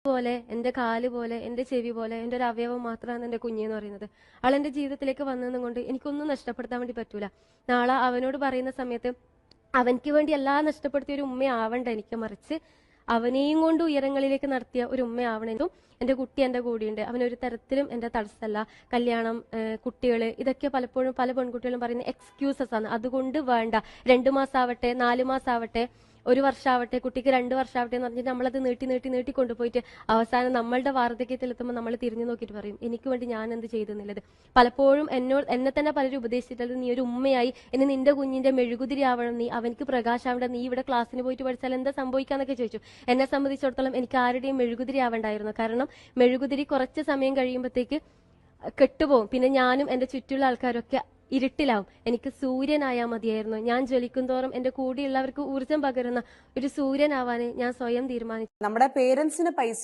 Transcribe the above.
പോലെ, എന്റെ കാല് പോലെ, എന്റെ ചെവി പോലെ, എന്റെ ഒരു അവയവം മാത്രമാണ് എന്റെ കുഞ്ഞെന്ന് പറയുന്നത്. അവൾ എന്റെ ജീവിതത്തിലേക്ക് വന്നതും കൊണ്ട് എനിക്കൊന്നും നഷ്ടപ്പെടുത്താൻ വേണ്ടി പറ്റൂല. നാളെ അവനോട് പറയുന്ന സമയത്ത് അവൻക്ക് വേണ്ടി എല്ലാം നഷ്ടപ്പെടുത്തിയ ഒരു ഉമ്മയാവണ്ട എനിക്ക്, മറിച്ച് അവനെയും കൊണ്ട് ഉയരങ്ങളിലേക്ക് നടത്തിയ ഒരു ഉമ്മയാവണമെന്നും എന്റെ കുട്ടി എന്റെ കൂടെയുണ്ട്. അവനൊരു തരത്തിലും എന്റെ തടസ്സമല്ല. കല്യാണം, കുട്ടികള്, ഇതൊക്കെ പലപ്പോഴും പല പെൺകുട്ടികളും പറയുന്ന എക്സ്ക്യൂസസ് ആണ്. അതുകൊണ്ട് വേണ്ട, 2 മാസം ആവട്ടെ, 4 മാസം ആവട്ടെ, 1 വർഷമാവട്ടെ, കുട്ടിക്ക് 2 വർഷമാവട്ടെ എന്ന് പറഞ്ഞിട്ട് നമ്മളത് നീട്ടി കൊണ്ടുപോയിട്ട് അവസാനം നമ്മളുടെ വാർദ്ധക്യത്തിലെത്തുമ്പോൾ നമ്മൾ തിരിഞ്ഞു നോക്കിയിട്ട് പറയും എനിക്ക് വേണ്ടി ഞാൻ എന്ത് ചെയ്തെന്നുള്ളത്. പലപ്പോഴും എന്നെ തന്നെ പലരും ഉപദേശിച്ചിട്ടുള്ളത്, നീ ഒരു ഉമ്മയായി ഇനി നിന്റെ കുഞ്ഞിന്റെ മെഴുകുതിരി ആവണം, നീ അവനക്ക് പ്രകാശാവണ്ട, നീ ഇവിടെ ക്ലാസ്സിന് പോയിട്ട് പഠിച്ചാൽ എന്താ സംഭവിക്കാന്നൊക്കെ ചോദിച്ചു. എന്നെ സംബന്ധിച്ചിടത്തോളം എനിക്ക് ആരുടെയും മെഴുകുതിരി ആവണ്ടായിരുന്നു. കാരണം മെഴുകുതിരി കുറച്ച് സമയം കഴിയുമ്പോഴത്തേക്ക് കെട്ടുപോകും. പിന്നെ ഞാനും എന്റെ ചുറ്റുള്ള ആൾക്കാരൊക്കെ ഇരുട്ടിലാവും. എനിക്ക് സൂര്യനായാൽ മതിയായിരുന്നു. ഞാൻ ജ്വലിക്കും തോറും എന്റെ കൂടെയുള്ളവർക്ക് ഊർജം പകരുന്ന ഒരു സൂര്യനാവാൻ ഞാൻ സ്വയം തീരുമാനിച്ചു. നമ്മുടെ പേരൻസിന് പൈസ